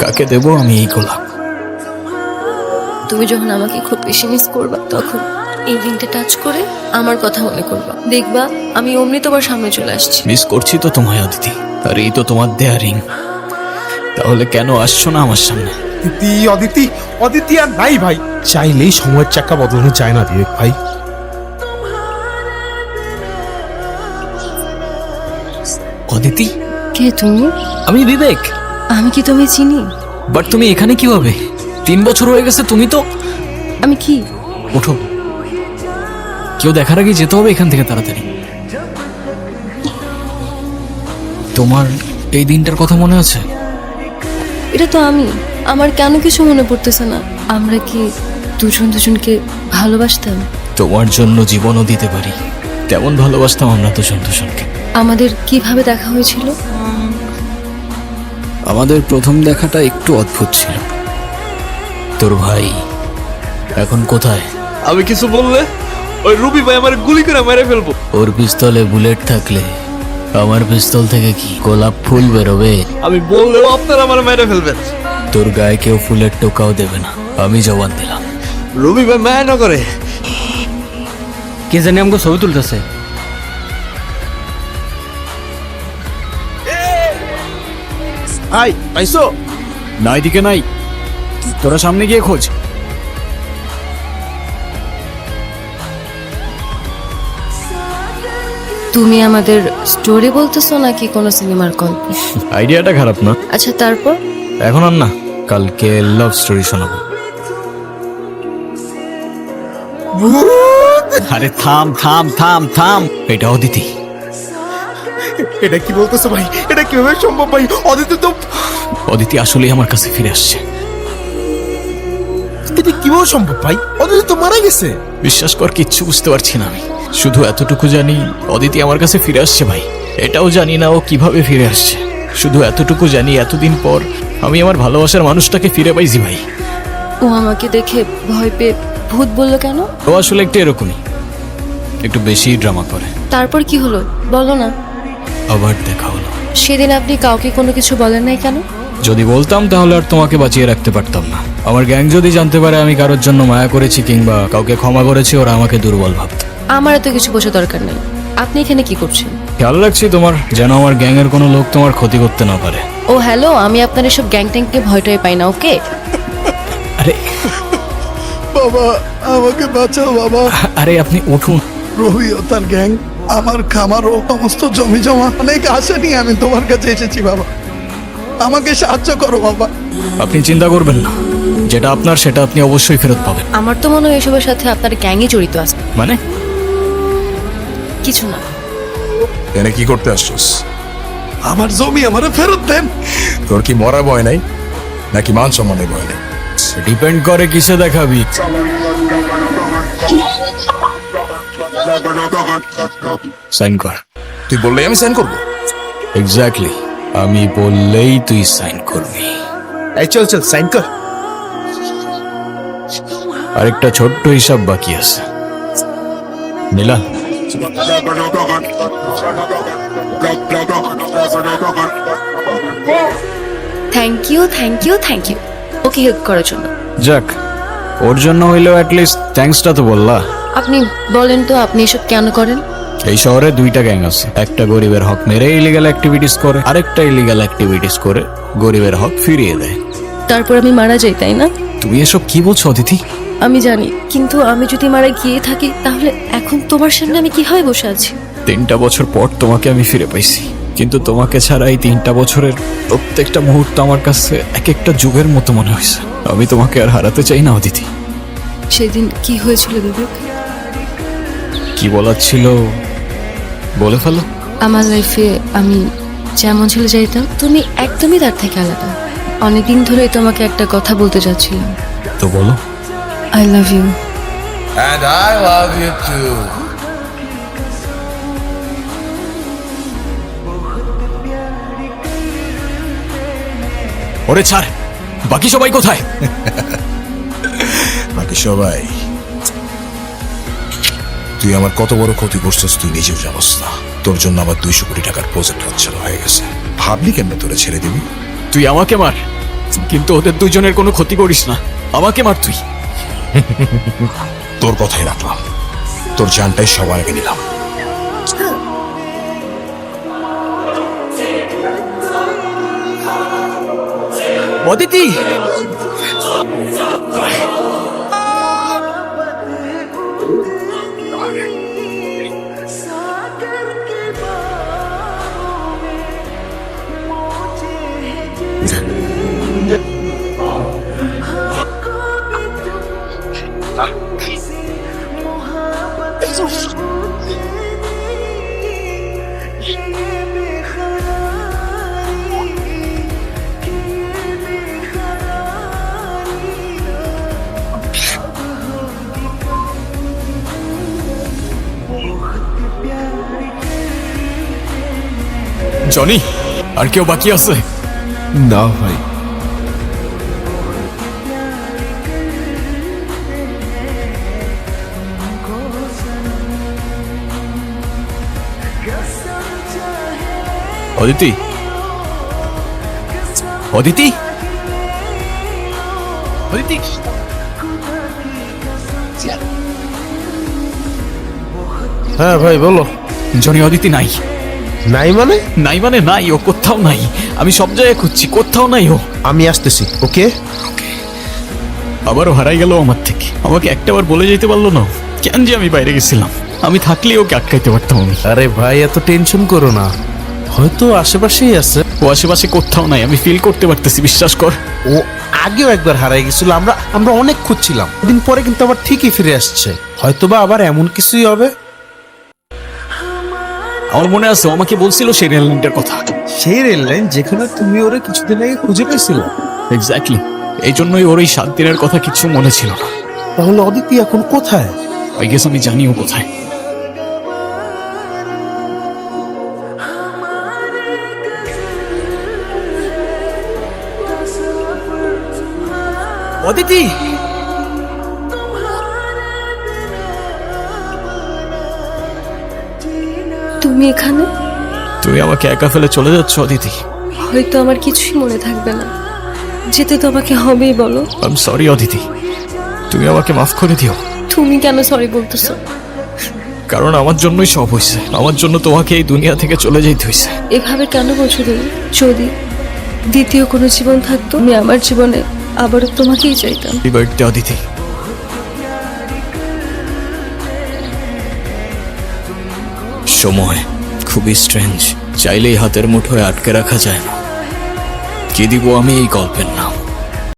কাকে দেবো আমি এই গোলাপ? তুমি যখন আমাকে খুব বেশি মিস করবা তখন এই রিংটা টাচ করে আমার কথা মনে করবা, দেখবা আমি অমনি তোমার সামনে চলে আসছি। মিস করছি তো তোমায় অদিতি, আর এই তো তোমার দেয়া রিং। তাহলে কেন আসছো না আমার সামনে? অদিতি অদিতি অদিতি আর নাই ভাই, চাইলেই সময়ের চাকা বদলানো যায় না বিবেক ভাই। অদিতি, কে তুমি? আমি বিবেক। আমি কি তুমি চিনি? বাট তুমি এখানে কিভাবে? 3 বছর হয়ে গেছে, তুমি তো। আমি কি? ওঠো, কেউ দেখার আগে যেতে হবে এখান থেকে তাড়াতাড়ি। তোমার এই দিনটার কথা মনে আছে? এটা তো আমি। আমার কেন কিছু মনে পড়তেছে না? আমরা কি দুজন দুজনকে ভালোবাসতাম? তোমার জন্য জীবনও দিতে পারি, তেমন ভালোবাসতাম আমরা দুজন দুজনকে। আমাদের কিভাবে দেখা হয়েছিল? আমাদের প্রথম দেখাটা একটু অদ্ভুত ছিল। তোর ভাই এখন কোথায়? আমি কিছু বললে ওই রুবি ভাই আমার গুলি করে মেরে ফেলবো। ওর পিস্তলে বুলেট থাকলে আমার পিস্তল থেকে কি গোলাপ ফুল বেরোবে? আমি বললেও আপনারা আমার মেরে ফেলবেন। তোর গায়ে কেউ ফুলের টোকাও দেবে না, আমি জবান দিলাম। রুবি ভাই মায়া না করে। কে জানি আমাকে ছবি তুলতেছে। আই আইসো। না, এদিকে নাই, তোরা সামনে গিয়ে খোঁজ। তুমি আমাদের স্টোরি বলতেছো নাকি কোনো সিনেমার গল্প? আইডিয়াটা খারাপ না। আচ্ছা, তারপর? এখন আর না, কালকে লাভ স্টোরি শোনাবো। আরে থাম থাম থাম থাম, এটা অদিতি। এটা কি বলতেছো ভাই? এটা কিভাবে সম্ভব ভাই? অদিতি তো, অদিতি আসলেই আমার কাছে ফিরে আসছে। এটা কিভাবে সম্ভব ভাই? অদিতি তো মারা গেছে। বিশ্বাস কর, কিচ্ছু বুঝতে পারছি না আমি। শুধু এতটুকু জানি অদিতি আমার কাছে ফিরে আসছে ভাই। এটাও জানি না ও কিভাবে ফিরে আসছে। শুধু এতটুকু জানি এতদিন পর আমি আমার ভালোবাসার মানুষটাকে ফিরে পাইছি ভাই। ও আমাকে দেখে ভয় পেয়ে ভূত বললো কেন? ও আসলে একটু এরকমই, একটু বেশি ড্রামা করে। তারপর কি হলো বলো না। আবার দেখা হলো। সেদিন আপনি কাউকে কোনো কিছু বলেন নাই কেন? যদি বলতাম তাহলে আর তোমাকে বাঁচিয়ে রাখতে পারতাম না। আমার গ্যাং যদি জানতে পারে আমি কারোর জন্য মায়া করেছি কিংবা কাউকে ক্ষমা করেছি, ওরা আমাকে দুর্বল ভাবত। আমার এত কিছু বোঝা দরকার নেই। আপনি এখানে কি করছেন? খেয়াল রাখছি তোমার, যেন আমার গ্যাংয়ের কোনো লোক তোমার ক্ষতি করতে না পারে। ও হ্যালো, আমি আপনার এসব গ্যাং ট্যাংকে ভয়টাই পাই না, ওকে? আরে বাবা, আমাকে বাঁচাও বাবা। আরে আপনি উঠুন। রবি ও তার গ্যাং আমার খামার ও সমস্ত জমি জমা অনেক আশা নিয়ে আমি তোমার কাছে এসেছি বাবা, আমাকে সাহায্য করো বাবা। আপনি চিন্তা করবেন না, যেটা আপনার সেটা আপনি অবশ্যই ফেরত পাবেন। আমার তো মনে হয় এসবের সাথে আপনার গ্যাংই জড়িত আছে। মানে? কিছু না। এনে কি করতে আসছিস? আমার জমি আমারে ফেরত দেন। তোর কি মরা ভয় নাই নাকি মান সম্মানের ভয় নাই? ডিপেন্ড করে কিসে দেখাবি। সাইন কর। তুই বললেই আমি সাইন করবো? এক্স্যাক্টলি, আমি বললেই তুই সাইন করবি। এই চল চল সাইন কর। আরেকটা ছোট্ট হিসাব বাকি আছে। Nila, thank you thank you thank you okay help করার জন্য। যাক, ওর জন্য হইলেও অ্যাটলিস্ট থ্যাঙ্কসটা তো বললা। আপনি বলেন তো, আপনি এসব কেন করেন? এই শহরে 2টা গ্যাং আছে, একটা গরিবের হক মেরে ইলিগাল অ্যাক্টিভিটিস করে, আরেকটা ইলিগাল অ্যাক্টিভিটিস করে গরিবের হক ফিরিয়ে দেয়। তারপর আমি মারা যাই, তাই না? তুমি এসব কি বলছো অদিতি? আমি জানি, কিন্তু আমি যদি মারা গিয়ে থাকি তাহলে এখন তোমার সামনে আমি কিভাবে বসে আছি? 3টা বছর পর তোমাকে আমি ফিরে পাইছি, কিন্তু তোমাকে ছাড়া এই 3টা বছরের প্রত্যেকটা মুহূর্ত আমার কাছে এক একটা যুগের মতো মনে হয়েছে। আমি তোমাকে আর হারাতে চাই না অদিতি। সেদিন কি হয়েছিল বিবেক? কি বলার ছিল বলে ফেলো। আমার লাইফে আমি যেমন ছেলে চাইতাম, তুমি একদমই তার থেকে আলাদা। অনেকদিন ধরেই তোমাকে একটা কথা বলতে চাচ্ছিলাম। তো বলো। I love you. And I love you too. ওরে ছাড়, বাকি সবাই কোথায়? বাকি সবাই, তুই আমার কত বড় ক্ষতি করছিস তুই নিজেও জানোস না। তোর জন্য আমার 200 কোটি টাকার প্রজেক্ট হচ্ছে হয়ে গেছে। ভাবলি কেমনে তোরে ছেড়ে দিবি? তুই আমাকে মার, কিন্তু ওদের দুজনের কোনো ক্ষতি করিস না, আমাকে মার তুই। তোর কথাই রাখলাম, তোর জানটাই সবার আগে নিলাম। অদিতি, জনি, আর কেউ বাকি আছে? না ভাই। অদিতি, অদিতি, অদিতি। হ্যাঁ ভাই বলো। জনি, অদিতি নাই। নাই মানে? নাই মানে নাই, ও কোথাও নাই। আমি সব জায়গায় খুঁজছি, কোথাও নাই ও। আমি আসতেছি, ওকে? আবারও হারাই গেল আমার থেকে। আমাকে একটাবার বলে যেতে পারলো না কেন যে আমি বাইরে গেছিলাম। আমি থাকলে ওকে আটকাইতে পারতাম আমি। আরে ভাই এত টেনশন করো না, হয়তো আশেপাশেই আছে। ও আশেপাশে কোথাও নাই, আমি ফিল করতে পারতেছি, বিশ্বাস কর। ও আগেও একবার হারাই গেছিল, আমরা অনেক খুঁজছিলাম। দিন পরে কিন্তু আবার ঠিকই ফিরে আসছে। হয়তোবা আবার এমন কিছুই হবে। আমার মনে আছে ও আমাকে বলছিল সেই রেল লাইনটার কথা। সেই রেল লাইন যেখানে তুমি ওরে কিছুদিন আগে খুঁজে পেয়েছিলে। এক্স্যাক্টলি, এই জন্যই ওর এই 7 দিনের কথা কিছু মনে ছিল না। তাহলে অদিতি এখন কোথায়? আই গেস আমি জানি ও কোথায়। অদিতি, তুমি এখানে? তুমি আমাকে একা ফেলে চলে যাচ্ছ অদিতি। হয়তো আমার কিছুই মনে থাকবে না, যেতে তো আমাকে হবেই। বলো। আই এম সরি অদিতি, তুমি আমাকে মাফ করে দিও। তুমি কেন সরি বলতেছো? কারণ আমার জন্যই সব হয়েছে, আমার জন্য তোমাকে এই দুনিয়া থেকে চলে যেতে হয়েছে। এভাবে কেন বলছো তুমি? যদি দ্বিতীয় কোনো জীবন থাকতো, আমি আমার জীবনে আবারও তোমাকেই চাইতাম। Happy birthday Aditi. সময় খুবই স্ট্রেঞ্জ, চাইলেই হাতের মুঠোয় আটকে রাখা যায় না। কি দিব আমি এই গল্পের নাম?